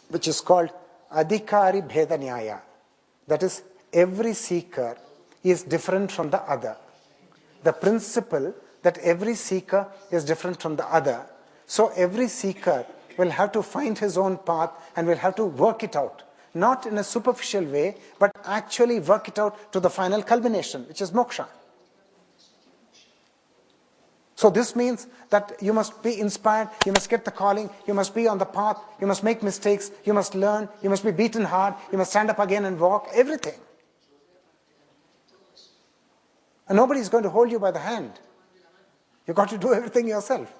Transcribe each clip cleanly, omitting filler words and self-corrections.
which is called Adhikari Bheda Nyaya. That is, every seeker is different from the other. The principle that every seeker is different from the other. So every seeker will have to find his own path and will have to work it out. Not in a superficial way, but actually work it out to the final culmination, which is moksha. So this means that you must be inspired, you must get the calling, you must be on the path, you must make mistakes, you must learn, you must be beaten hard, you must stand up again and walk, everything. And nobody is going to hold you by the hand. You've got to do everything yourself.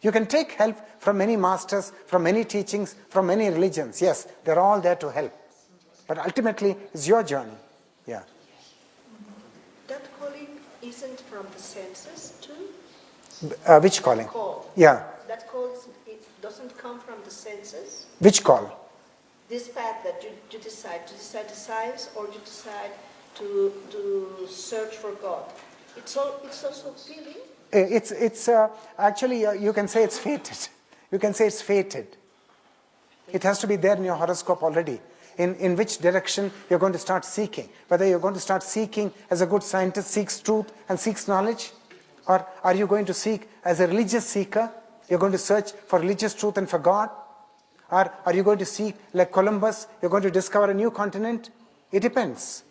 You can take help from many masters, from many teachings, from many religions. Yes, they're all there to help. But ultimately, it's your journey. Yeah. That calling isn't from the senses too? Which calling? Call. Yeah. That call, it doesn't come from the senses? Which call? This path that you decide to science, or you decide to search for God. It's also feeling? It's actually, you can say it's fated. You can say it's fated. It has to be there in your horoscope already. In which direction you're going to start seeking. Whether you're going to start seeking as a good scientist seeks truth and seeks knowledge, or are you going to seek as a religious seeker? You're going to search for religious truth and for God? Or are you going to seek like Columbus? You're going to discover a new continent? It depends.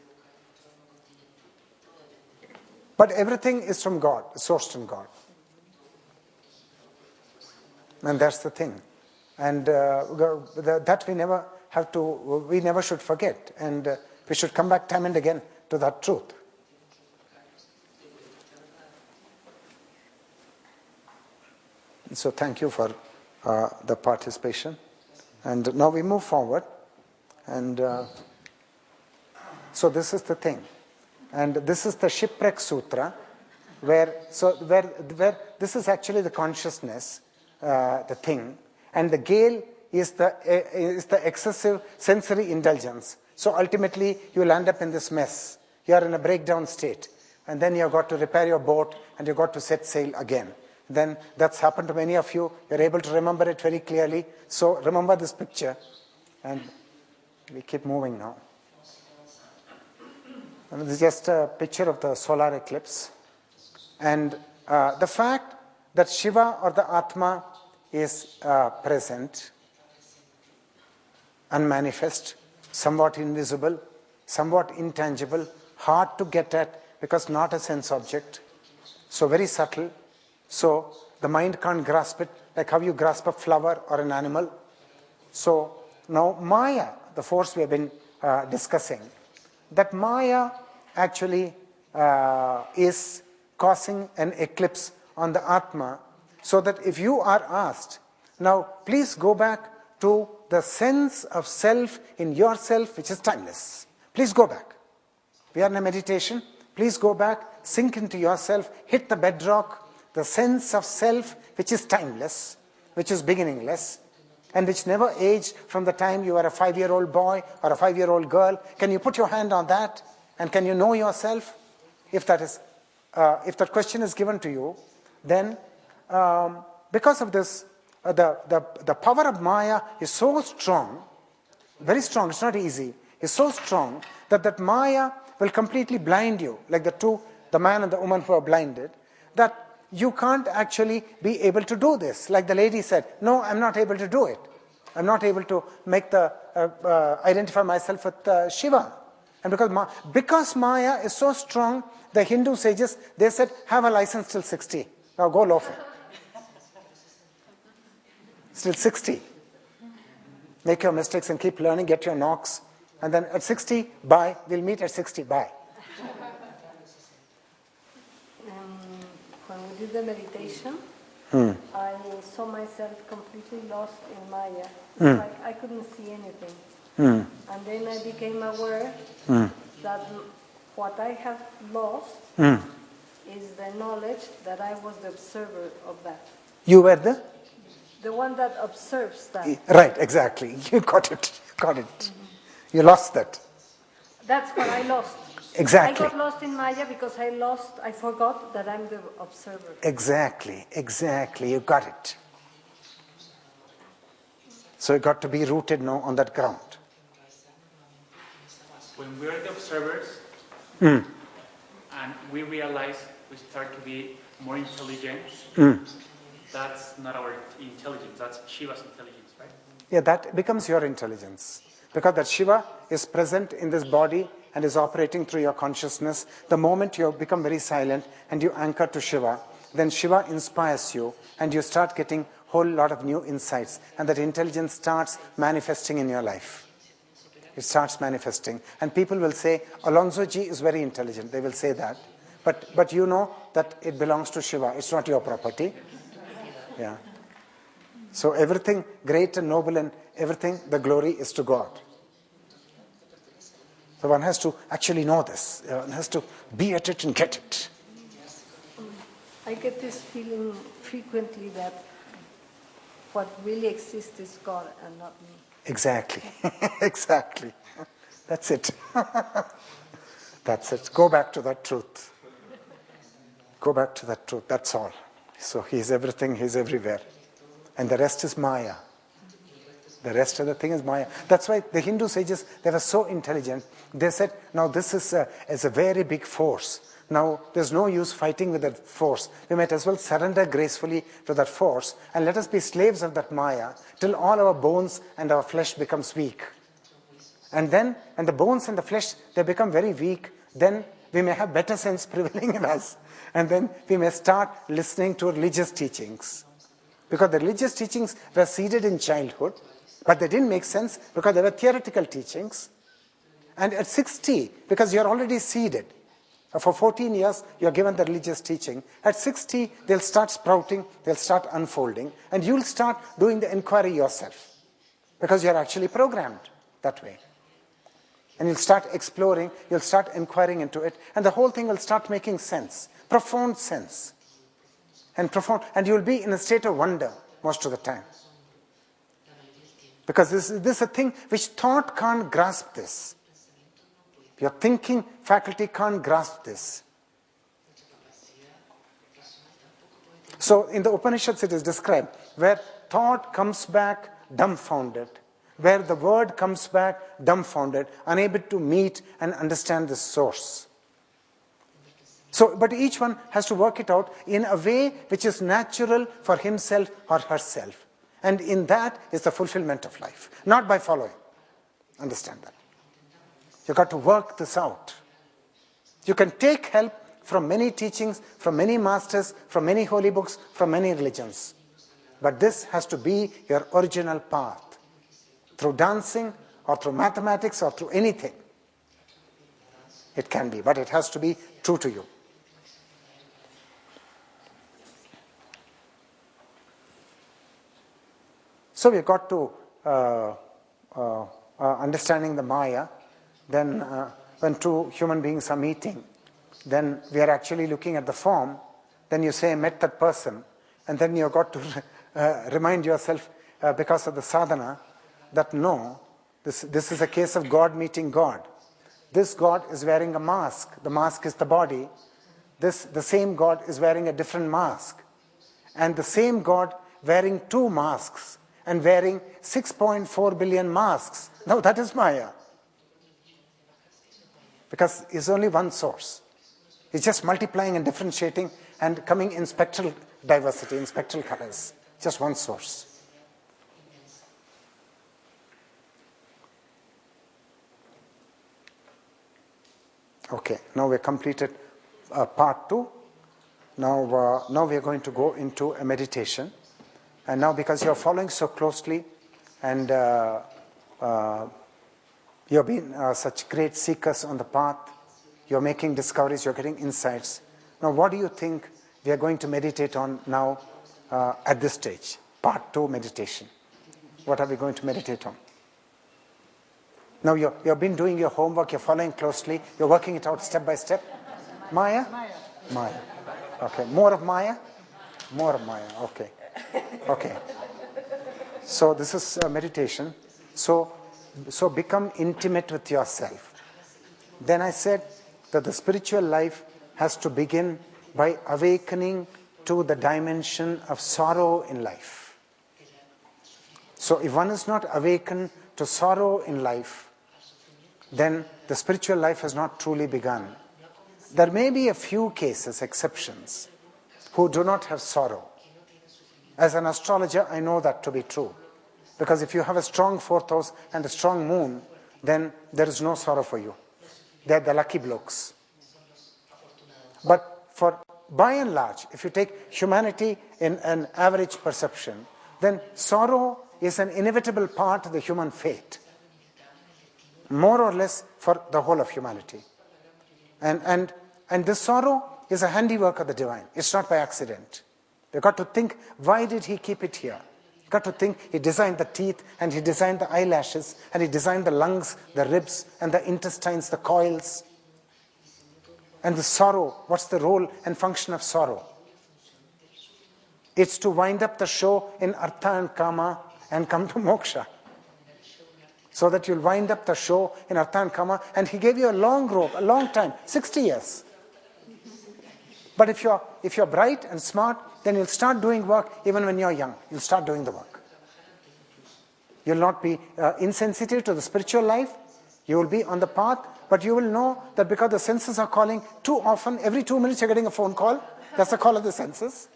But everything is from God, sourced from God. And that's the thing. And that we never have to, we never should forget. And we should come back time and again to that truth. So thank you for the participation. And now we move forward. And so this is the thing. And this is the Shipwreck Sutra, where this is actually the consciousness, the thing, and the gale is the excessive sensory indulgence. So ultimately, you will end up in this mess. You are in a breakdown state, and then you've got to repair your boat, and you've got to set sail again. Then that's happened to many of you. You're able to remember it very clearly. So remember this picture, and we keep moving now. And this is just a picture of the solar eclipse. And the fact that Shiva or the Atma is present, unmanifest, somewhat invisible, somewhat intangible, hard to get at because not a sense object, so very subtle, so the mind can't grasp it like how you grasp a flower or an animal. So now Maya, the force we have been discussing, that Maya actually is causing an eclipse on the Atma, so that if you are asked, now please go back to the sense of self in yourself, which is timeless. Please go back. We are in a meditation. Please go back, sink into yourself, hit the bedrock, the sense of self, which is timeless, which is beginningless, and which never aged from the time you were a 5-year-old boy or a 5-year-old girl. Can you put your hand on that? And can you know yourself? If that question is given to you, then because of this, the power of Maya is so strong, very strong, it's not easy, it's so strong that Maya will completely blind you, like the man and the woman who are blinded, that you can't actually be able to do this. Like the lady said, no, I'm not able to do it. I'm not able to make identify myself with Shiva. And because Maya is so strong, the Hindu sages, they said, have a license till 60. Now go loafing. Still 60. Make your mistakes and keep learning, get your knocks. And then at 60, bye. We'll meet at 60, bye. When we did the meditation, I saw myself completely lost in Maya. Like I couldn't see anything. And then I became aware that what I have lost is the knowledge that I was the observer of that. You were the one that observes that. Right, exactly. You got it. You lost that. That's what I lost. Exactly. I got lost in Maya because I forgot that I'm the observer. Exactly. You got it. So you got to be rooted now on that ground. When we're the observers, Mm. and we realize we start to be more intelligent, that's not our intelligence, that's Shiva's intelligence, right? Yeah, that becomes your intelligence. Because that Shiva is present in this body and is operating through your consciousness. The moment you become very silent and you anchor to Shiva, then Shiva inspires you and you start getting a whole lot of new insights. And that intelligence starts manifesting in your life. It starts manifesting. And people will say, Alonso ji is very intelligent. They will say that. But you know that it belongs to Shiva. It's not your property. Yeah. So everything great and noble and everything, the glory is to God. So one has to actually know this. One has to be at it and get it. I get this feeling frequently that what really exists is God and not me. Exactly. Exactly. That's it. That's it. Go back to that truth. Go back to that truth. That's all. So He is everything, He is everywhere. And the rest is Maya. The rest of the thing is Maya. That's why the Hindu sages, they were so intelligent. They said, now this is a very big force. Now, there's no use fighting with that force. We might as well surrender gracefully to that force and let us be slaves of that Maya till all our bones and our flesh becomes weak. And then, and the bones and the flesh, they become very weak, then we may have better sense prevailing in us. And then we may start listening to religious teachings. Because the religious teachings were seeded in childhood, but they didn't make sense because they were theoretical teachings. And at 60, because you're already seeded, for 14 years you're given the religious teaching, at 60 they'll start sprouting, they'll start unfolding, and you'll start doing the inquiry yourself. Because you're actually programmed that way. And you'll start exploring, you'll start inquiring into it, and the whole thing will start making sense, profound sense. And you'll be in a state of wonder most of the time. Because this is a thing which thought can't grasp this. Your thinking faculty can't grasp this. So in the Upanishads it is described where thought comes back dumbfounded, where the word comes back dumbfounded, unable to meet and understand the source. So, but each one has to work it out in a way which is natural for himself or herself. And in that is the fulfillment of life, not by following. Understand that. You've got to work this out. You can take help from many teachings, from many masters, from many holy books, from many religions. But this has to be your original path. Through dancing, or through mathematics, or through anything. It can be, but it has to be true to you. So we got to understanding the Maya. Then when two human beings are meeting, then we are actually looking at the form. Then you say, I met that person. And then you've got to remind yourself, because of the sadhana, that no, this is a case of God meeting God. This God is wearing a mask. The mask is the body. The same God is wearing a different mask. And the same God wearing two masks and wearing 6.4 billion masks. Now that is Maya. Because it's only one source. It's just multiplying and differentiating and coming in spectral diversity, in spectral colors. Just one source. Okay, now we've completed part 2. Now we are going to go into a meditation. And now because you're following so closely and you've been such great seekers on the path, you're making discoveries, you're getting insights. Now what do you think we are going to meditate on now at this stage? Part 2 meditation. What are we going to meditate on? Now you've been doing your homework, you're following closely, you're working it out step by step. Maya? Maya. Okay, more of Maya? More of Maya, okay. Okay. So this is meditation. So become intimate with yourself. Then I said that the spiritual life has to begin by awakening to the dimension of sorrow in life. So if one is not awakened to sorrow in life, then the spiritual life has not truly begun. There may be a few cases, exceptions, who do not have sorrow. As an astrologer, I know that to be true. Because if you have a strong fourth house and a strong moon, then there is no sorrow for you. They are the lucky blokes. But by and large, if you take humanity in an average perception, then sorrow is an inevitable part of the human fate, more or less for the whole of humanity. And this sorrow is a handiwork of the divine. It's not by accident. You've got to think, why did he keep it here? You've got to think, he designed the teeth, and he designed the eyelashes, and he designed the lungs, the ribs, and the intestines, the coils. And the sorrow, what's the role and function of sorrow? It's to wind up the show in Artha and Kama and come to Moksha. So that you'll wind up the show in Artha and Kama, and he gave you a long rope, a long time, 60 years. But if you're bright and smart, then you'll start doing work even when you're young. You'll start doing the work. You'll not be insensitive to the spiritual life. You will be on the path, but you will know that because the senses are calling too often, every 2 minutes you're getting a phone call. That's the call of the senses.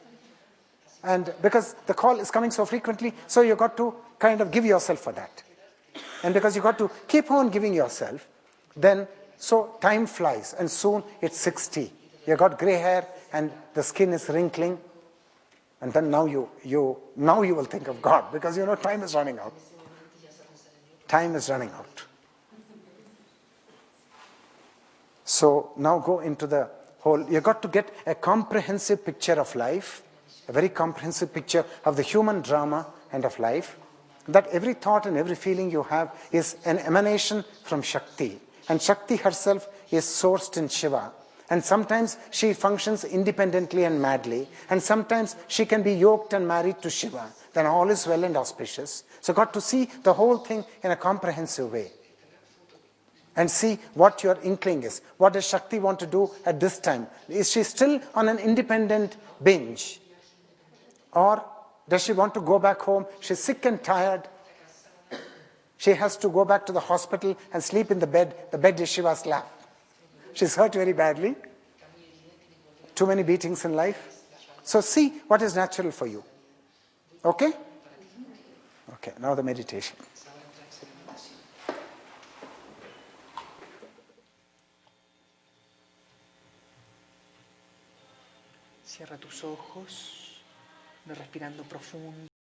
And because the call is coming so frequently, so you've got to kind of give yourself for that. And because you've got to keep on giving yourself, then so time flies, and soon it's 60. You've got grey hair and the skin is wrinkling, and then now you will think of God, because you know time is running out. Time is running out. So now go into the whole, you've got to get a comprehensive picture of life, a very comprehensive picture of the human drama and of life, that every thought and every feeling you have is an emanation from Shakti. And Shakti herself is sourced in Shiva. And sometimes she functions independently and madly, and sometimes she can be yoked and married to Shiva. Then all is well and auspicious. So got to see the whole thing in a comprehensive way. And see what your inkling is. What does Shakti want to do at this time? Is she still on an independent binge? Or does she want to go back home? She's sick and tired. She has to go back to the hospital and sleep in the bed. The bed is Shiva's lap. She's hurt very badly. Too many beatings in life. So see what is natural for you. Okay? Okay, now the meditation. Cierra tus ojos, respirando profundo.